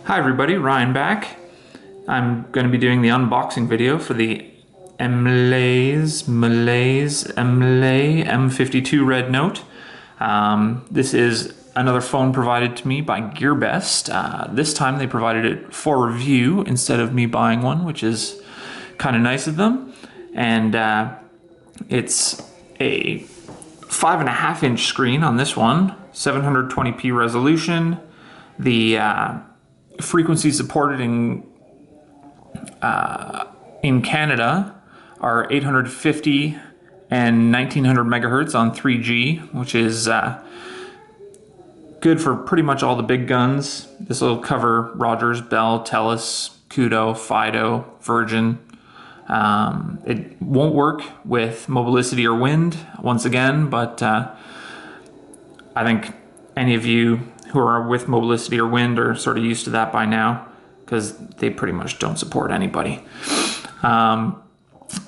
Hi everybody, Ryan back. I'm going to be doing the unboxing video for the MLais M52 Red Note. This is another phone provided to me by GearBest. This time they provided it for review instead of me buying one, which is kind of nice of them. And it's a 5.5-inch screen on this one, 720p resolution. The frequency supported in Canada are 850 and 1900 megahertz on 3G, which is good for pretty much all the big guns. This will cover Rogers, Bell, Telus, Kudo, Fido, Virgin. It won't work with Mobilicity or Wind once again, but I think any of you who are with Mobilicity or Wind are sort of used to that by now, because they pretty much don't support anybody.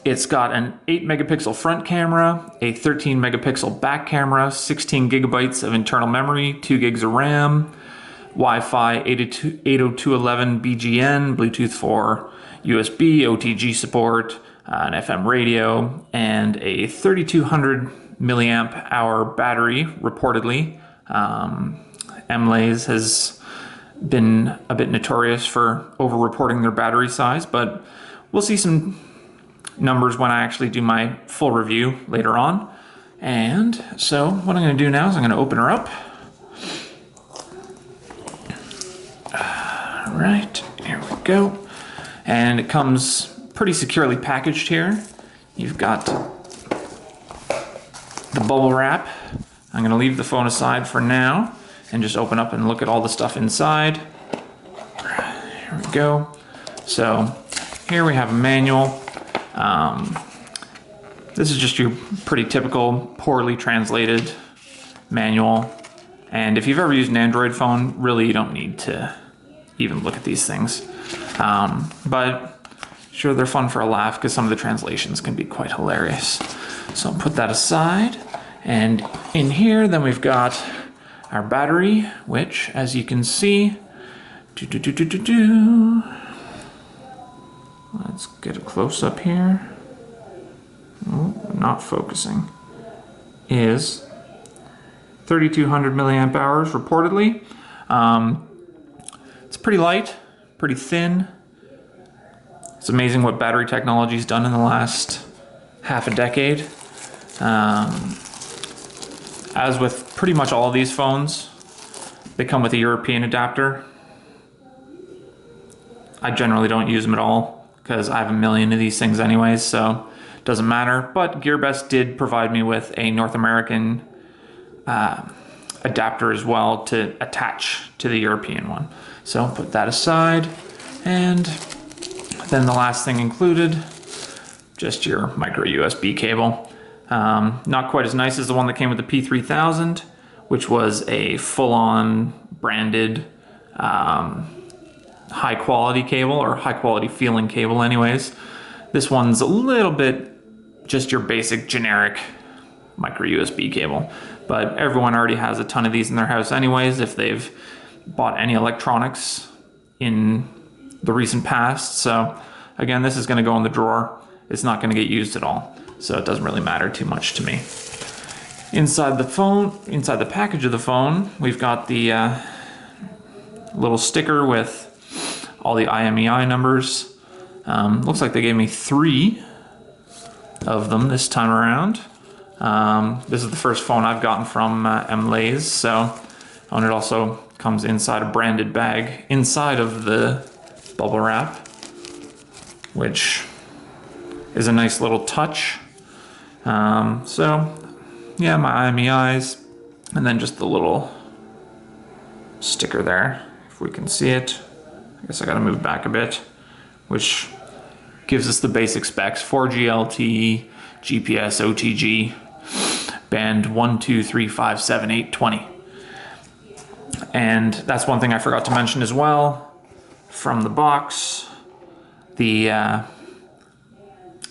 It's got an 8 megapixel front camera, a 13 megapixel back camera, 16 gigabytes of internal memory, 2 gigs of RAM, Wi-Fi 802.11 BGN, Bluetooth 4, USB, OTG support, an FM radio, and a 3200 milliamp hour battery, reportedly. MLais has been a bit notorious for over-reporting their battery size, but we'll see some numbers when I actually do my full review later on. And so what I'm going to do now is I'm going to open her up. All right, here we go. And it comes pretty securely packaged here. You've got the bubble wrap. I'm going to leave the phone aside for now and just open up and look at all the stuff inside. Here we go. So here we have a manual. This is just your pretty typical poorly translated manual. And if you've ever used an Android phone, really you don't need to even look at these things. But sure, they're fun for a laugh because some of the translations can be quite hilarious. So I'll put that aside. And in here, then we've got our battery, which, as you can see, let's get a close up here. Oh, not focusing. Is 3200 milliamp hours reportedly. It's pretty light, pretty thin. It's amazing what battery technology's done in the last half a decade. As with pretty much all of these phones, they come with a European adapter. I generally don't use them at all because I have a million of these things anyways, so it doesn't matter. But GearBest did provide me with a North American adapter as well to attach to the European one. So put that aside. And then the last thing included, just your micro USB cable. Not quite as nice as the one that came with the P3000, which was a full-on branded high quality cable, or high quality feeling cable anyways. This one's a little bit just your basic generic micro USB cable, but everyone already has a ton of these in their house anyways if they've bought any electronics in the recent past. So again, this is going to go in the drawer. It's not going to get used at all, so it doesn't really matter too much to me. Inside the phone, inside the package of the phone, we've got the little sticker with all the IMEI numbers. Looks like they gave me 3 of them this time around. This is the first phone I've gotten from MLais, so and it also comes inside a branded bag inside of the bubble wrap, which is a nice little touch. So yeah, my IMEIs, and then just the little sticker there, if we can see it. I guess I gotta move back a bit, which gives us the basic specs: 4G LTE, GPS, OTG, band 1, 2, 3, 5, 7, 8, 20. And that's one thing I forgot to mention as well. From the box, the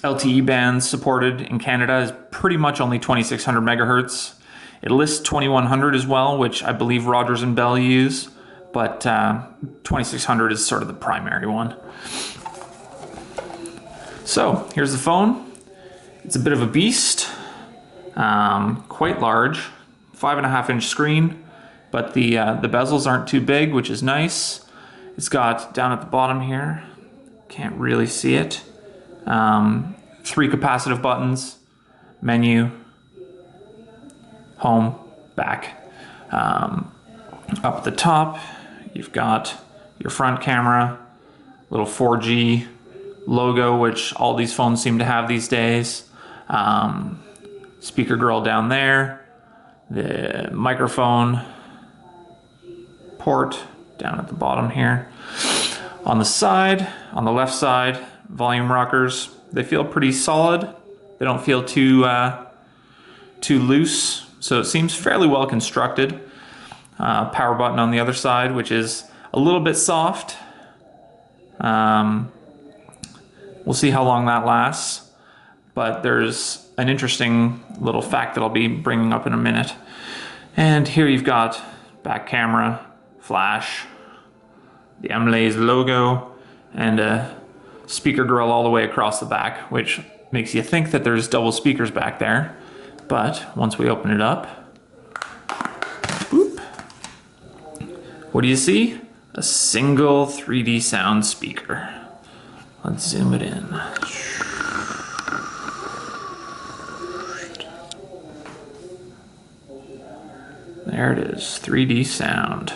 LTE bands supported in Canada is pretty much only 2600 megahertz. It lists 2100 as well, which I believe Rogers and Bell use, but 2600 is sort of the primary one. So here's the phone. It's a bit of a beast, quite large, 5.5-inch screen, but the bezels aren't too big, which is nice. It's got down at the bottom here, can't really see it, 3 capacitive buttons, menu, home, back. Up at the top, you've got your front camera, little 4G logo, which all these phones seem to have these days. Speaker grill down there, the microphone port down at the bottom here. On the side, on the left side, volume rockers. They feel pretty solid. They don't feel too loose, so it seems fairly well constructed. Power button on the other side, which is a little bit soft. We'll see how long that lasts, but there's an interesting little fact that I'll be bringing up in a minute. And here you've got back camera, flash, the MLais logo, and a speaker grill all the way across the back, which makes you think that there's double speakers back there. But once we open it up, boop, what do you see? A single 3D sound speaker. Let's zoom it in. There it is, 3D sound.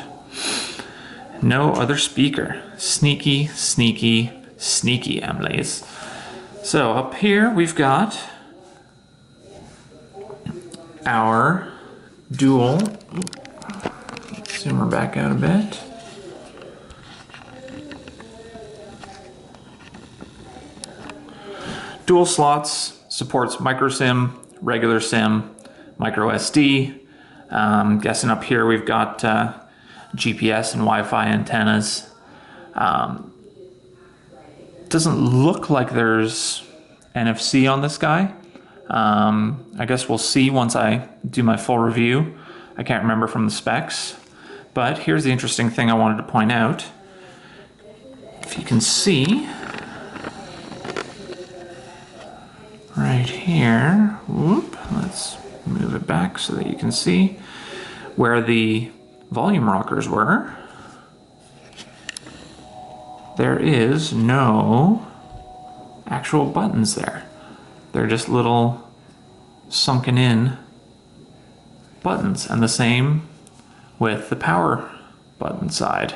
No other speaker. Sneaky, sneaky, sneaky MLais. So up here we've got our dual, let's zoom her back out a bit. Dual slots, supports micro SIM, regular SIM, micro SD. Guessing up here we've got GPS and Wi-Fi antennas. Doesn't look like there's NFC on this guy. I guess we'll see once I do my full review. I can't remember from the specs. But here's the interesting thing I wanted to point out. If you can see, right here, whoop, let's move it back so that you can see where the volume rockers were. There is no actual buttons there. They're just little sunken in buttons, and the same with the power button side.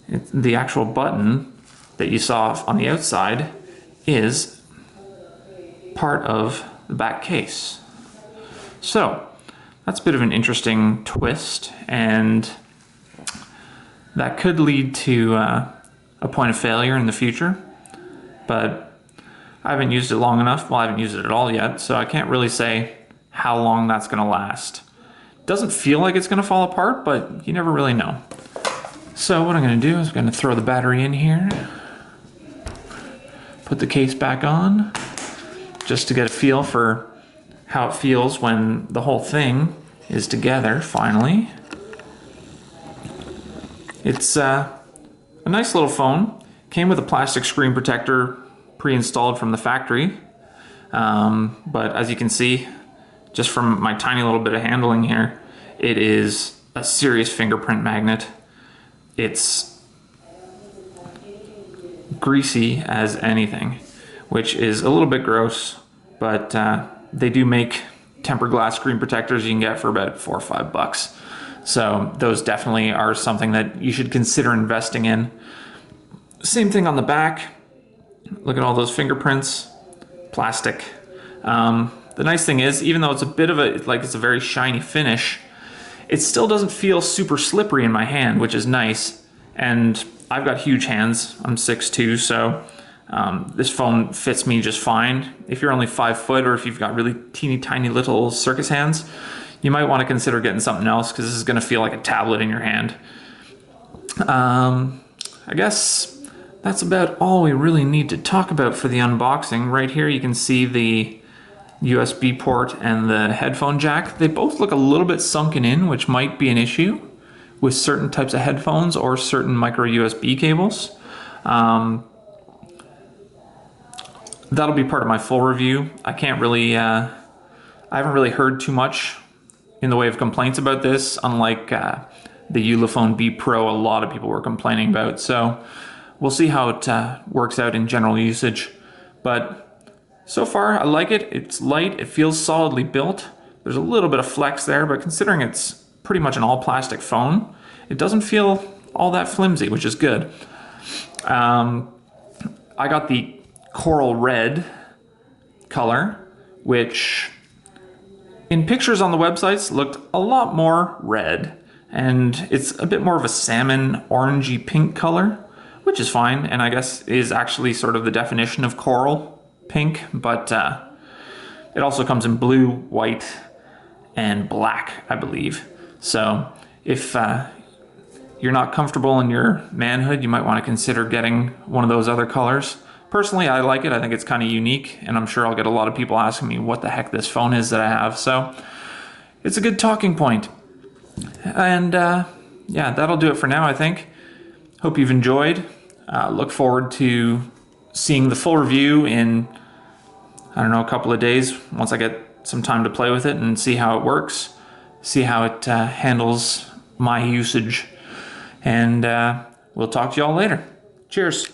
The actual button that you saw on the outside is part of the back case. So that's a bit of an interesting twist, and that could lead to a point of failure in the future, but I haven't used it long enough. Well, I haven't used it at all yet, so I can't really say how long that's going to last. Doesn't feel like it's going to fall apart, but you never really know. So what I'm going to do is I'm going to throw the battery in here, put the case back on, just to get a feel for how it feels when the whole thing is together finally. It's a nice little phone. Came with a plastic screen protector pre-installed from the factory, but as you can see, just from my tiny little bit of handling here, it is a serious fingerprint magnet. It's greasy as anything, which is a little bit gross, but they do make tempered glass screen protectors you can get for about $4 or $5. So those definitely are something that you should consider investing in. Same thing on the back. Look at all those fingerprints, plastic. The nice thing is, even though it's a bit of it's a very shiny finish, it still doesn't feel super slippery in my hand, which is nice. And I've got huge hands. I'm 6'2", so this phone fits me just fine. If you're only 5 foot, or if you've got really teeny tiny little circus hands, you might want to consider getting something else, because this is going to feel like a tablet in your hand. I guess that's about all we really need to talk about for the unboxing. Right here you can see the USB port and the headphone jack. They both look a little bit sunken in, which might be an issue with certain types of headphones or certain micro USB cables. That'll be part of my full review. I can't really, I haven't really heard too much in the way of complaints about this, unlike the Ulefone B Pro a lot of people were complaining about. So we'll see how it works out in general usage. But so far, I like it. It's light, it feels solidly built. There's a little bit of flex there, but considering it's pretty much an all plastic phone, it doesn't feel all that flimsy, which is good. I got the coral red color, which in pictures on the websites looked a lot more red, and it's a bit more of a salmon orangey pink color, which is fine, and I guess is actually sort of the definition of coral pink, but it also comes in blue, white, and black, I believe. So if you're not comfortable in your manhood, you might want to consider getting one of those other colors. Personally, I like it. I think it's kind of unique, and I'm sure I'll get a lot of people asking me what the heck this phone is that I have. So it's a good talking point. And yeah, that'll do it for now, I think. Hope you've enjoyed. Look forward to seeing the full review in, I don't know, a couple of days, once I get some time to play with it and see how it works, see how it handles my usage. And we'll talk to you all later. Cheers.